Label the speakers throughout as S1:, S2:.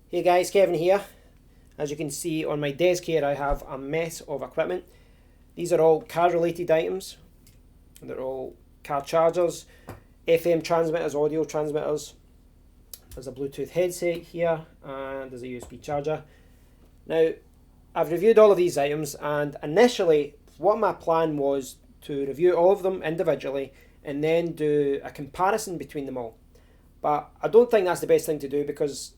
S1: Hey guys, Kevin here. As you can see on my desk here, I have a mess of equipment. These are all car related items. They're all car chargers, FM transmitters, audio transmitters. There's a Bluetooth headset here and there's a USB charger. Now, I've reviewed all of these items, and initially what my plan was to review all of them individually and then do a comparison between them all. But I don't think that's the best thing to do, because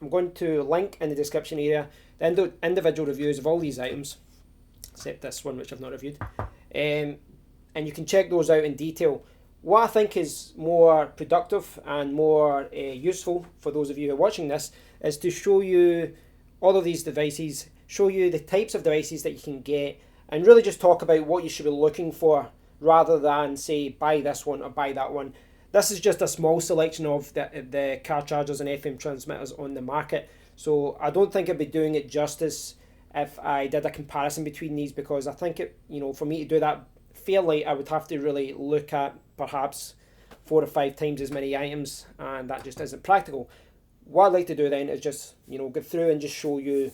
S1: I'm going to link in the description area the individual reviews of all these items, except this one which I've not reviewed, and you can check those out in detail. What I think is more productive and more useful for those of you who are watching this is to show you all of these devices, show you the types of devices that you can get, and really just talk about what you should be looking for rather than say buy this one or buy that one. This is just a small selection of the car chargers and FM transmitters on the market, so I don't think I'd be doing it justice if I did a comparison between these, because I think for me to do that fairly, I would have to really look at perhaps 4 or 5 times as many items, and that just isn't practical. What I'd like to do then is just go through and just show you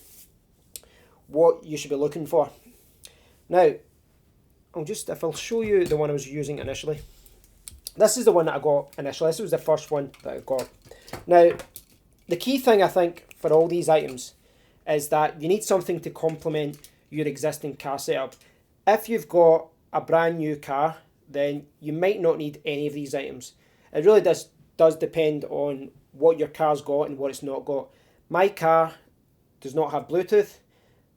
S1: what you should be looking for. Now, if I'll show you the one I was using initially. This is the one that I got initially. This was the first one that I got. Now, the key thing I think for all these items is that you need something to complement your existing car setup. If you've got a brand new car, then you might not need any of these items. It really does depend on what your car's got and what it's not got. My car does not have Bluetooth,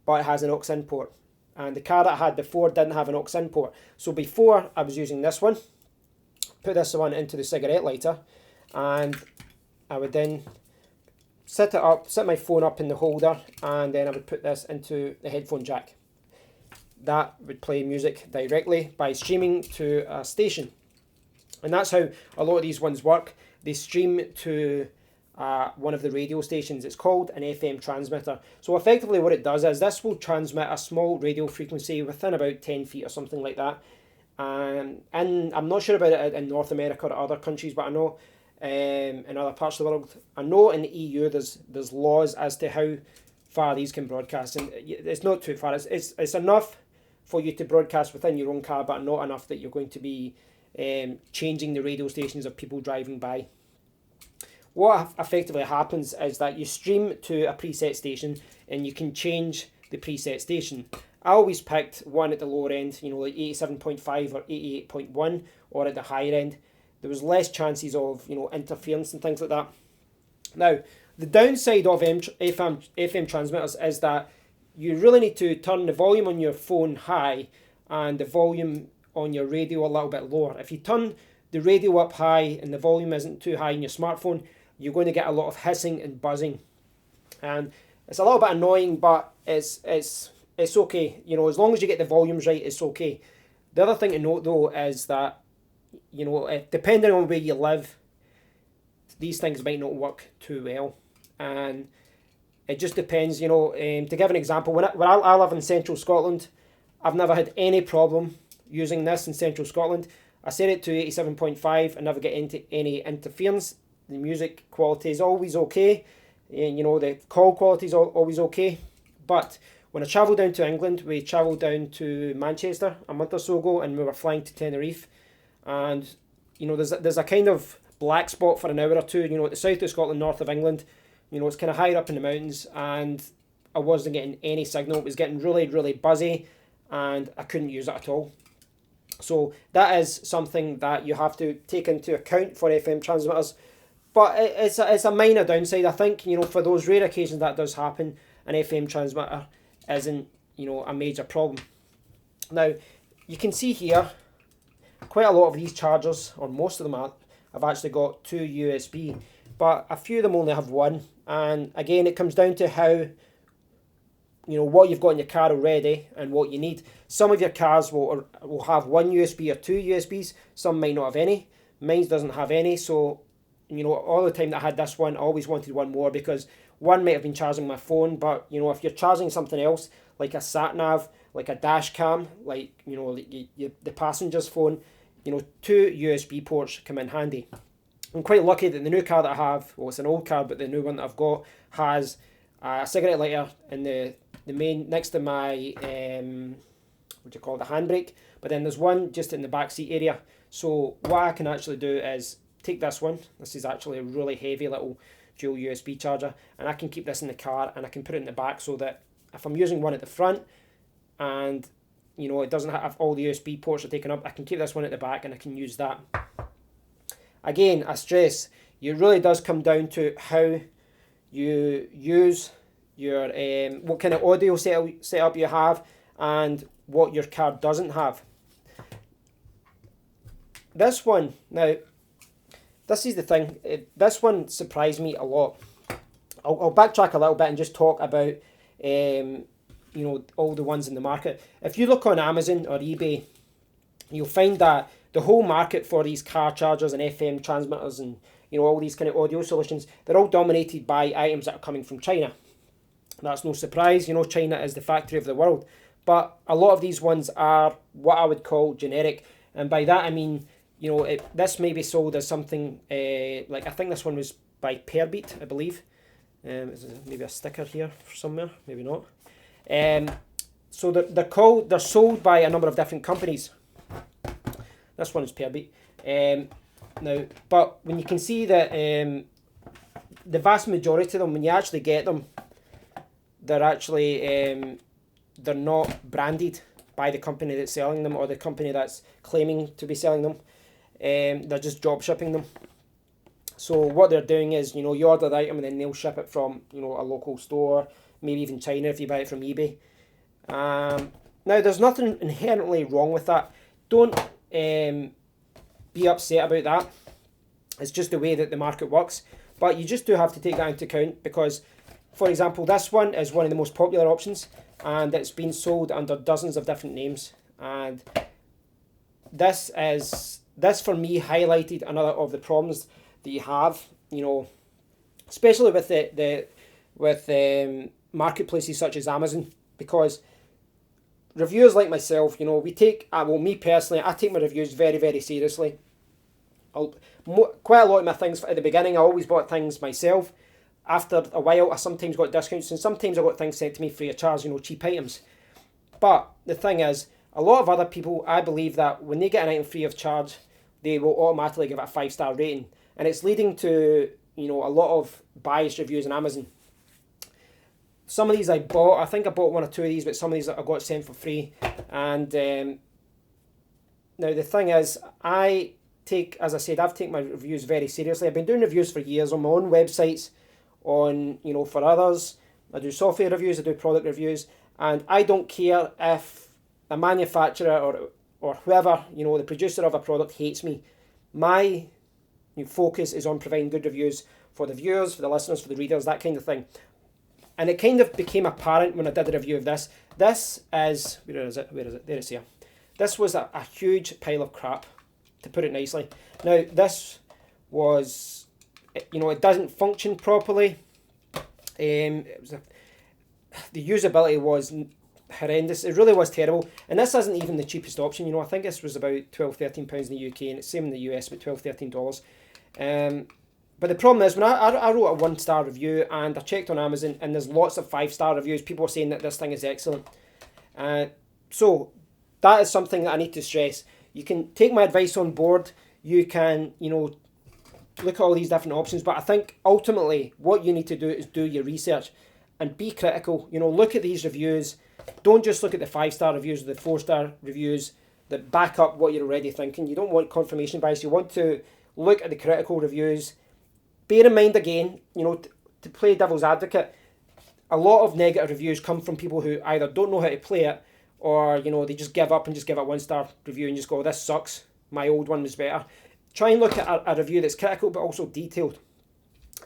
S1: but it has an aux in port. And the car that I had before didn't have an aux in port. So before, I was using this one. Put this one into the cigarette lighter, and I would then set my phone up in the holder, and then I would put this into the headphone jack. That would play music directly by streaming to a station. And that's how a lot of these ones work. They stream to one of the radio stations. It's called an FM transmitter. So effectively what it does is this will transmit a small radio frequency within about 10 feet or something like that. And I'm not sure about it in North America or other countries, but I know in other parts of the world, I know in the EU there's laws as to how far these can broadcast, and it's not too far. It's enough for you to broadcast within your own car, but not enough that you're going to be changing the radio stations of people driving by. What effectively happens is that you stream to a preset station and you can change the preset station. I always picked one at the lower end, like 87.5 or 88.1, or at the higher end. There was less chances of, interference and things like that. Now, the downside of FM transmitters is that you really need to turn the volume on your phone high and the volume on your radio a little bit lower. If you turn the radio up high and the volume isn't too high in your smartphone, you're going to get a lot of hissing and buzzing. And it's a little bit annoying, but it's okay. As long as you get the volumes right, it's okay. The other thing to note though is that, depending on where you live, these things might not work too well. And it just depends, to give an example, when I live in central Scotland, I've never had any problem using this in central Scotland. I set it to 87.5 and never get into any interference. The music quality is always okay. And, the call quality is always okay. But when I travelled down to England, we travelled down to Manchester a month or so ago, and we were flying to Tenerife. And, there's a kind of black spot for an hour or two, at the south of Scotland, north of England. It's kind of higher up in the mountains, and I wasn't getting any signal. It was getting really, really buzzy, and I couldn't use it at all. So that is something that you have to take into account for FM transmitters. But it's a minor downside. I think, for those rare occasions that does happen, an FM transmitter isn't, a major problem. Now, you can see here, quite a lot of these chargers, or most of them have actually got 2 USB, but a few of them only have 1. And again, it comes down to how, what you've got in your car already and what you need. Some of your cars will have 1 USB or 2 USBs. Some might not have any. Mine doesn't have any, so all the time that I had this one, I always wanted one more, because one might have been charging my phone, but if you're charging something else, like a sat nav, like a dash cam, like the passenger's phone, 2 USB ports come in handy. I'm quite lucky that the new car that I have, well, it's an old car, but the new one that I've got has a cigarette lighter in the main, next to my, what do you call it, the handbrake. But then there's one just in the back seat area. So what I can actually do is take this one. This is actually a really heavy little dual USB charger. And I can keep this in the car and I can put it in the back so that if I'm using one at the front and, you know, it doesn't have all the USB ports are taken up, I can keep this one at the back and I can use that. Again, I stress, it really does come down to how you use your, what kind of audio setup you have and what your car doesn't have. This one, now, this is the thing, this one surprised me a lot. I'll backtrack a little bit and just talk about, you know, all the ones in the market. If you look on Amazon or eBay, you'll find that the whole market for these car chargers and FM transmitters and, you know, all these kind of audio solutions, they're all dominated by items that are coming from China. That's no surprise, you know, China is the factory of the world. But a lot of these ones are what I would call generic. And by that I mean, you know, this may be sold as something, like I think this one was by Pearbeat, I believe. Is there maybe a sticker here somewhere? Maybe not. So they're sold by a number of different companies. This one is Pearbeat. Now, but when you can see that the vast majority of them, when you actually get them, they're actually they're not branded by the company that's selling them or the company that's claiming to be selling them. They're just drop shipping them. So what they're doing is, you know, you order the item and then they'll ship it from, you know, a local store, maybe even China if you buy it from eBay. Now, there's nothing inherently wrong with that. Don't be upset about that. It's just the way that the market works. But you just do have to take that into account because, for example, this one is one of the most popular options and it's been sold under dozens of different names. And this for me highlighted another of the problems that you have, you know, especially with marketplaces such as Amazon, because reviewers like myself, you know, we take, well, me personally, I take my reviews very, very seriously. Quite a lot of my things at the beginning, I always bought things myself. After a while, I sometimes got discounts and sometimes I got things sent to me free of charge, you know, cheap items. But the thing is, a lot of other people, I believe that when they get an item free of charge, they will automatically give it a 5-star rating. And it's leading to, you know, a lot of biased reviews on Amazon. Some of these I bought, I think I bought 1 or 2 of these, but some of these I got sent for free. And now the thing is, as I said, I've taken my reviews very seriously. I've been doing reviews for years on my own websites, on, you know, for others. I do software reviews, I do product reviews, and I don't care if a manufacturer or whoever, you know, the producer of a product hates me. My focus is on providing good reviews for the viewers, for the listeners, for the readers, that kind of thing. And it kind of became apparent when I did a review of this. This is, where is it? There it is here. This was a huge pile of crap, to put it nicely. Now, this was, you know, it doesn't function properly. The usability was horrendous. It really was terrible. And this isn't even the cheapest option. You know, I think this was about £12-13 in the UK, and it's same in the US, about $12-13. But the problem is, when I wrote a 1-star review and I checked on Amazon and there's lots of 5-star reviews, people are saying that this thing is excellent. So that is something that I need to stress. You can take my advice on board. You can, you know, look at all these different options. But I think ultimately what you need to do is do your research and be critical. You know, look at these reviews. Don't just look at the 5-star reviews or the 4-star reviews that back up what you're already thinking. You don't want confirmation bias. You want to look at the critical reviews. Bear in mind again, you know, to play devil's advocate, a lot of negative reviews come from people who either don't know how to play it or, you know, they just give up and just give a 1-star review and just go, this sucks, my old one was better. Try and look at a review that's critical but also detailed.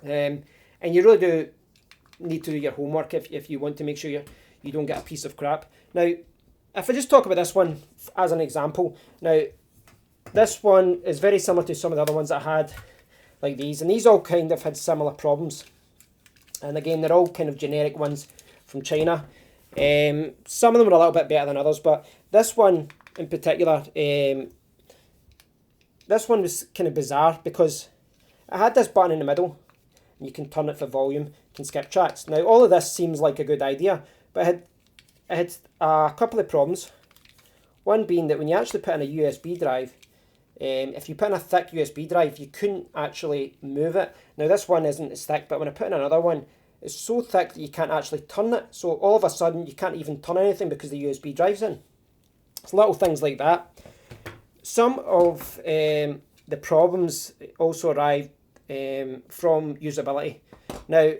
S1: And you really do need to do your homework if you want to make sure you don't get a piece of crap. Now, if I just talk about this one as an example, now, this one is very similar to some of the other ones that I had, like these, and these all kind of had similar problems. And again, they're all kind of generic ones from China. Some of them are a little bit better than others, but this one in particular, this one was kind of bizarre because It had this button in the middle, and you can turn it for volume, you can skip tracks. Now all of this seems like a good idea, but it had a couple of problems. One being that when you actually put in a USB drive, if you put in a thick USB drive, you couldn't actually move it. Now this one isn't as thick, but when I put in another one, it's so thick that you can't actually turn it. So all of a sudden you can't even turn anything because the USB drive's in. It's little things like that. Some of the problems also arrive from usability. Now,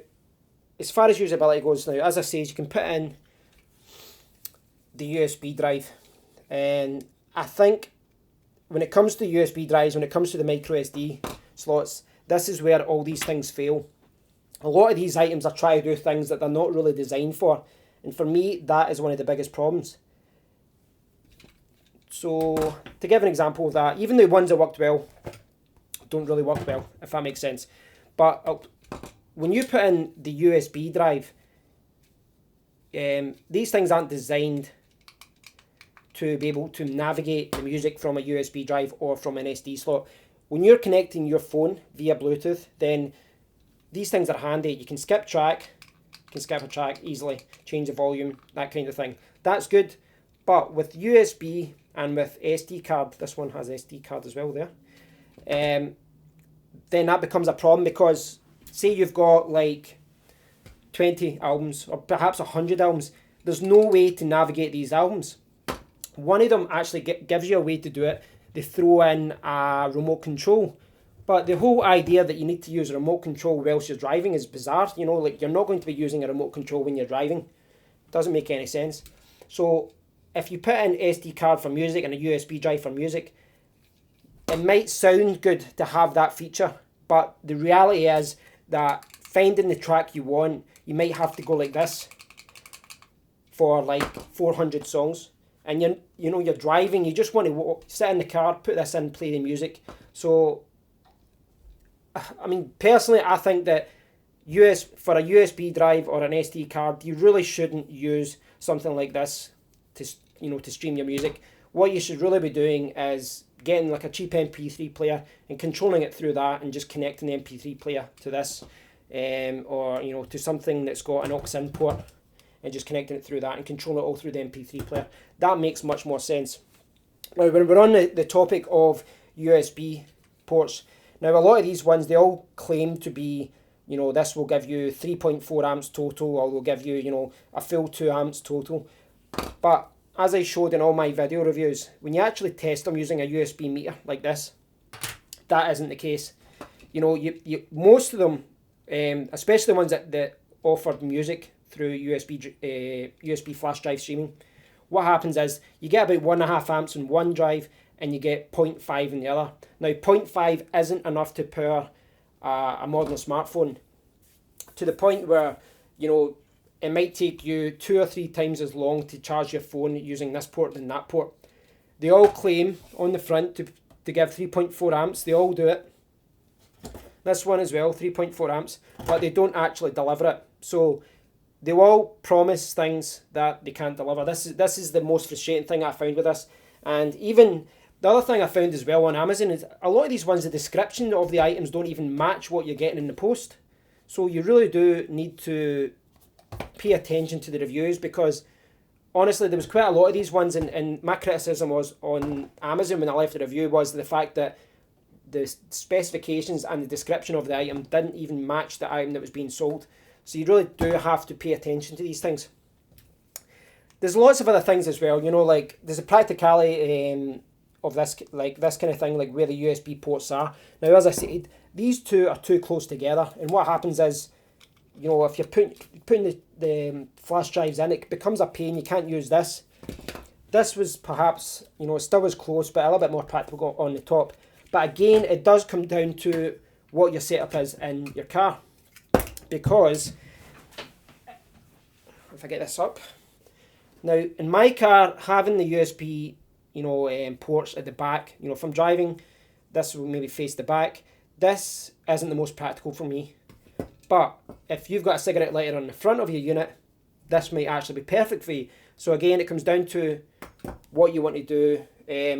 S1: as far as usability goes now, as I say, you can put in the USB drive, and I think when it comes to USB drives, when it comes to the micro SD slots, this is where all these things fail. A lot of these items are trying to do things that they're not really designed for, and for me that is one of the biggest problems. So to give an example of that, even the ones that worked well don't really work well, if that makes sense. But when you put in the USB drive, these things aren't designed to be able to navigate the music from a USB drive or from an SD slot. When you're connecting your phone via Bluetooth, then these things are handy. You can skip track, you can skip a track easily, change the volume, that kind of thing. That's good. But with USB and with SD card, this one has SD card as well there, then that becomes a problem, because say you've got like 20 albums or perhaps 100 albums, there's no way to navigate these albums. One of them actually gives you a way to do it. They throw in a remote control. But the whole idea that you need to use a remote control whilst you're driving is bizarre. You know, like, you're not going to be using a remote control when you're driving. It doesn't make any sense. So if you put in SD card for music and a USB drive for music, it might sound good to have that feature. But the reality is that finding the track you want, you might have to go like this for like 400 songs. And you're driving, you just want to sit in the car, put this in, play the music. So, I mean, personally, I think that for a USB drive or an SD card, you really shouldn't use something like this to stream your music. What you should really be doing is getting like a cheap MP3 player and controlling it through that, and just connecting the MP3 player to this, or to something that's got an aux in port, and just connecting it through that and controlling it all through the MP3 player. That makes much more sense. Now, when we're on the topic of USB ports, now a lot of these ones, they all claim to be, this will give you 3.4 amps total, or will give you, a full 2 amps total. But as I showed in all my video reviews, when you actually test them using a USB meter like this, that isn't the case. Most of them, especially the ones that offered music through USB flash drive streaming, what happens is you get about 1.5 amps in one drive and you get 0.5 in the other. Now 0.5 isn't enough to power a modern smartphone, to the point where it might take you 2 or 3 times as long to charge your phone using this port than that port. They all claim on the front to give 3.4 amps. They all do it. This one as well, 3.4 amps, but they don't actually deliver it. So they all promise things that they can't deliver. This is the most frustrating thing I found with this. And even the other thing I found as well on Amazon is a lot of these ones, the description of the items don't even match what you're getting in the post. So you really do need to pay attention to the reviews, because honestly there was quite a lot of these ones, and my criticism was on Amazon when I left the review was the fact that the specifications and the description of the item didn't even match the item that was being sold. So you really do have to pay attention to these things. There's lots of other things as well, like there's a practicality of this kind of thing, like where the USB ports are. Now, as I said, these two are too close together, and what happens is, if you're putting the flash drives in, it becomes a pain. You can't use this. This was perhaps, it still was close, but a little bit more practical on the top. But again, it does come down to what your setup is in your car. Because, if I get this up, now in my car, having the USB, ports at the back, if I'm driving, this will maybe face the back. This isn't the most practical for me. But if you've got a cigarette lighter on the front of your unit, this might actually be perfect for you. So again, it comes down to what you want to do,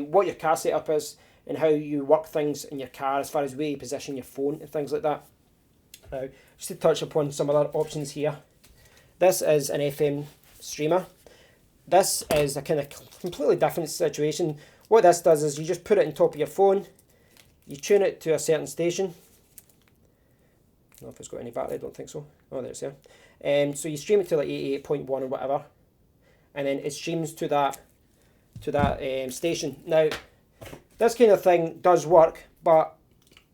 S1: what your car setup is. and how you work things in your car as far as where you position your phone and things like that. Now, just to touch upon some other options here. This is an FM streamer. This is a kind of completely different situation. What this does is you just put it on top of your phone, you tune it to a certain station. I don't know if it's got any battery, I don't think so. Oh, there's there. So you stream it to like 88.1 or whatever, and then it streams to that station. Now, this kind of thing does work, but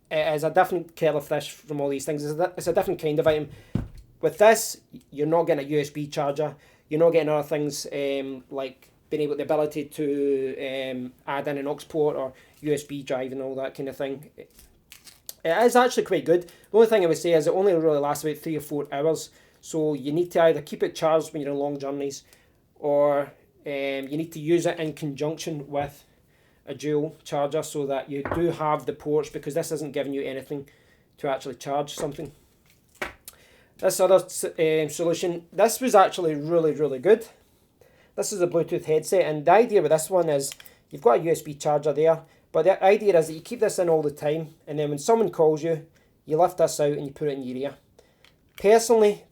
S1: it is a different kettle of fish from all these things. It's a different kind of item. With this, you're not getting a USB charger. You're not getting other things like being able the ability to add in an aux port or USB drive and all that kind of thing. It is actually quite good. The only thing I would say is it only really lasts about 3 or 4 hours. So you need to either keep it charged when you're on long journeys, or you need to use it in conjunction with a dual charger so that you do have the ports, because this isn't giving you anything to actually charge something. This other solution, this was actually really good. This is a Bluetooth headset, and the idea with this one is you've got a USB charger there, but the idea is that you keep this in all the time, and then when someone calls you, you lift this out and you put it in your ear. Personally,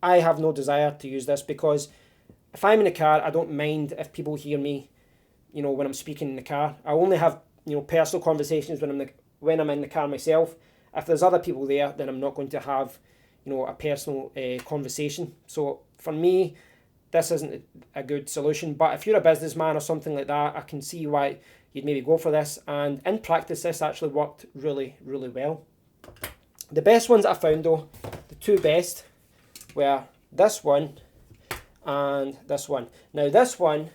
S1: I have no desire to use this, because if I'm in a car, I don't mind if people hear me, you know, when I'm speaking in the car. I only have, you know, personal conversations when I'm in the car myself. If there's other people there, then I'm not going to have, you know, a personal conversation. So for me, this isn't a good solution. But if you're a businessman or something like that, I can see why you'd maybe go for this. And in practice, this actually worked really well. The best ones I found though, the two best, were this one and this one. Now this one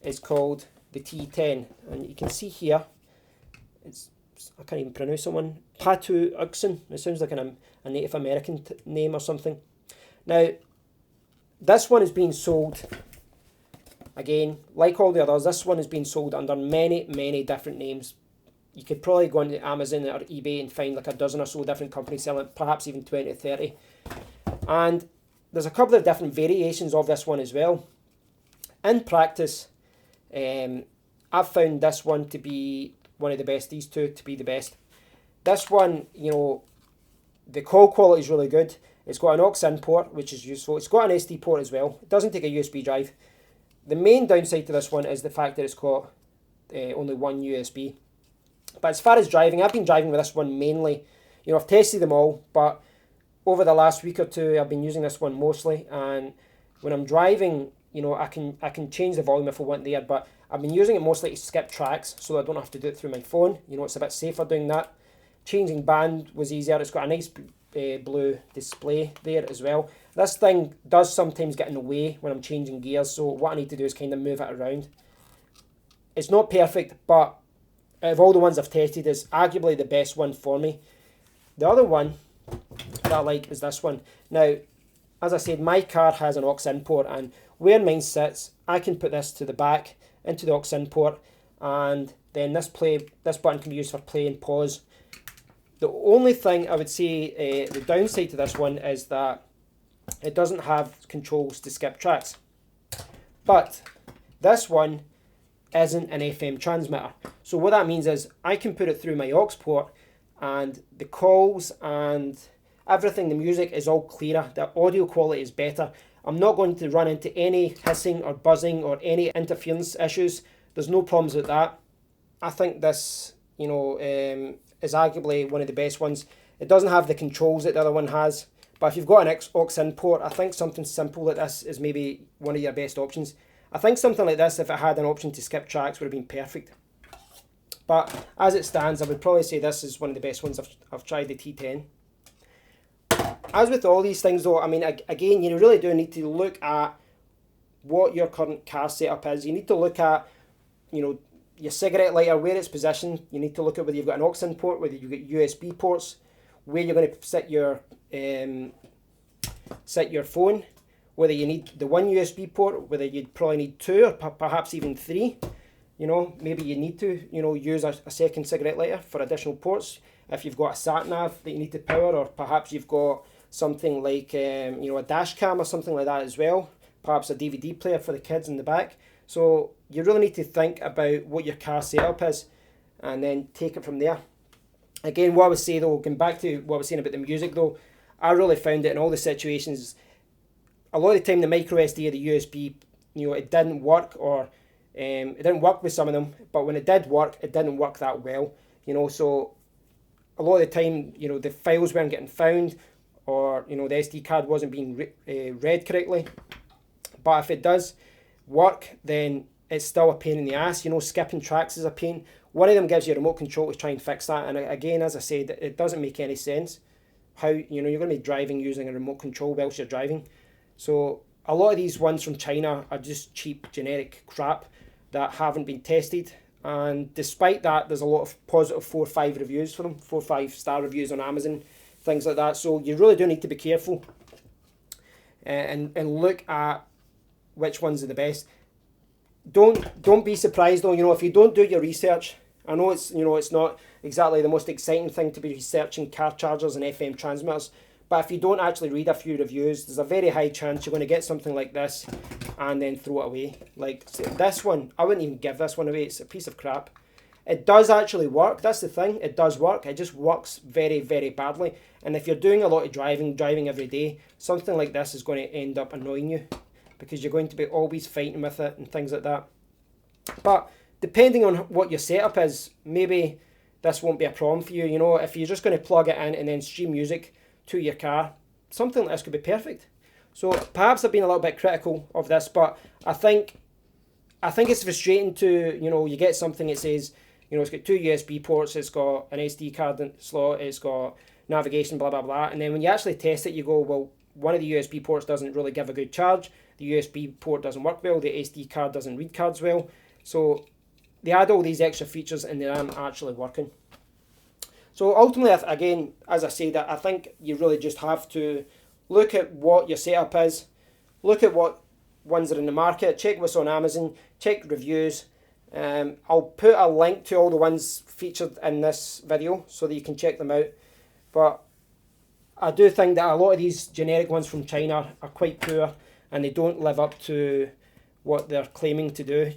S1: is called the T10, and you can see here, I can't even pronounce someone, Patu Uxon. It sounds like a Native American name or something. Now, this one is being sold, again, like all the others, this one is being sold under many different names. You could probably go into Amazon or eBay and find like a dozen or so different companies selling it, perhaps even 20 or 30. And there's a couple of different variations of this one as well. In practice, I've found this one to be one of the best, these two to be the best. This one, you know, the call quality is really good. It's got an aux in port, which is useful. It's got an SD port as well. It doesn't take a USB drive. The main downside to this one is the fact that it's got only one USB. But as far as driving, I've been driving with this one mainly. You know, I've tested them all, but over the last week or two, I've been using this one mostly. And when I'm driving, you know, I can change the volume if I want there, but I've been using it mostly to skip tracks, so I don't have to do it through my phone. You know, it's a bit safer doing that. Changing band was easier. It's got a nice blue display there as well. This thing does sometimes get in the way when I'm changing gears, so what I need to do is kind of move it around. It's not perfect, but out of all the ones I've tested, it's arguably the best one for me. The other one that I like is this one. Now, as I said, my car has an aux in port, and where mine sits, I can put this to the back into the aux in port, and then this button can be used for play and pause. The only thing I would say, the downside to this one is that it doesn't have controls to skip tracks. But this one isn't an FM transmitter. So what that means is I can put it through my aux port, and the calls and everything, the music is all clearer. The audio quality is better. I'm not going to run into any hissing or buzzing or any interference issues. There's no problems with that. I think this, you know, is arguably one of the best ones. It doesn't have the controls that the other one has, but if you've got an aux in port, I think something simple like this is maybe one of your best options. I think something like this, if it had an option to skip tracks, would have been perfect. But as it stands, I would probably say this is one of the best ones I've tried, the T10. As with all these things though, I mean, again, you really do need to look at what your current car setup is. You need to look at, you know, your cigarette lighter, where it's positioned. You need to look at whether you've got an aux in port, whether you've got USB ports, where you're going to set your phone, whether you need the one USB port, whether you'd probably need two or perhaps even three. You know, maybe you need to, you know, use a second cigarette lighter for additional ports. If you've got a sat nav that you need to power, or perhaps you've got something like, you know, a dash cam or something like that as well. Perhaps a DVD player for the kids in the back. So you really need to think about what your car setup is. and then take it from there. Again, what I would say though, going back to what I was saying about the music though, I really found it in all the situations, a lot of the time the micro SD or the USB, it didn't work, or it didn't work with some of them, but when it did work, it didn't work that well, so a lot of the time, the files weren't getting found, or, the SD card wasn't being read correctly. But if it does work, then it's still a pain in the ass. Skipping tracks is a pain. One of them gives you a remote control to try and fix that. And again, as I said, it doesn't make any sense how, you're going to be driving using a remote control whilst you're driving. So a lot of these ones from China are just cheap, generic crap that haven't been tested. And despite that, there's a lot of positive 4 or 5 reviews for them, 4 or 5 star reviews on Amazon, things like that. So you really do need to be careful and look at which ones are the best. Don't be surprised though, if you don't do your research. I know it's not exactly the most exciting thing to be researching car chargers and FM transmitters, but if you don't actually read a few reviews, there's a very high chance you're going to get something like this and then throw it away. Like this one, I wouldn't even give this one away. It's a piece of crap. It does actually work. That's the thing. It does work. It just works very, very badly. And if you're doing a lot of driving every day, something like this is going to end up annoying you, because you're going to be always fighting with it and things like that. But depending on what your setup is, maybe this won't be a problem for you. If you're just going to plug it in and then stream music to your car, something like this could be perfect. So perhaps I've been a little bit critical of this, but I think it's frustrating to, you get something that says, it's got 2 USB ports, it's got an SD card slot, it's got navigation, blah, blah, blah. And then when you actually test it, you go, well, one of the USB ports doesn't really give a good charge. The USB port doesn't work well. The SD card doesn't read cards well. So they add all these extra features and they aren't actually working. So ultimately, again, as I said, I think you really just have to look at what your setup is, look at what ones are in the market, check what's on Amazon, check reviews. I'll put a link to all the ones featured in this video so that you can check them out. But I do think that a lot of these generic ones from China are quite poor and they don't live up to what they're claiming to do,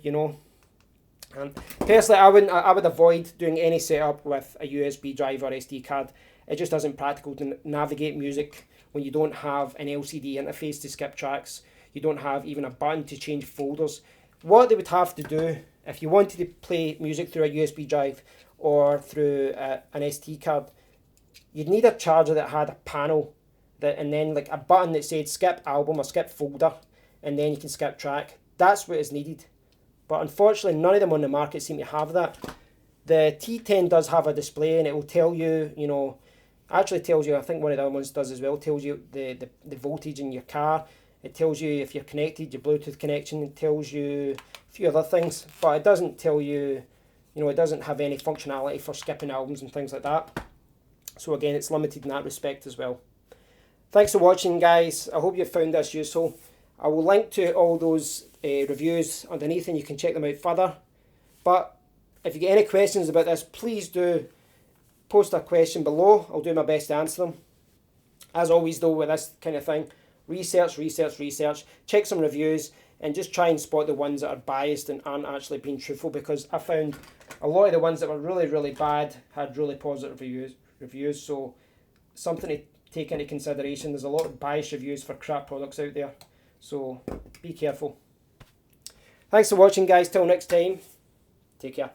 S1: And personally, I would avoid doing any setup with a USB drive or SD card. It just isn't practical to navigate music when you don't have an LCD interface to skip tracks. You don't have even a button to change folders. What they would have to do, if you wanted to play music through a USB drive or through an SD card, you'd need a charger that had a panel and then like a button that said skip album or skip folder, and then you can skip track. That's what is needed. But unfortunately, none of them on the market seem to have that. The T10 does have a display and it will tell you, actually tells you, I think one of the other ones does as well, tells you the voltage in your car. It tells you if you're connected, your Bluetooth connection. It tells you a few other things, but it doesn't tell you, it doesn't have any functionality for skipping albums and things like that. So again, it's limited in that respect as well. Thanks for watching, guys. I hope you found this useful. I will link to all those reviews underneath and you can check them out further. But if you get any questions about this, please do post a question below. I'll do my best to answer them. As always though, with this kind of thing, research, check some reviews and just try and spot the ones that are biased and aren't actually being truthful, because I found a lot of the ones that were really, really bad had really positive reviews. So something to take into consideration. There's a lot of biased reviews for crap products out there. So be careful. Thanks for watching, guys. Till next time. Take care.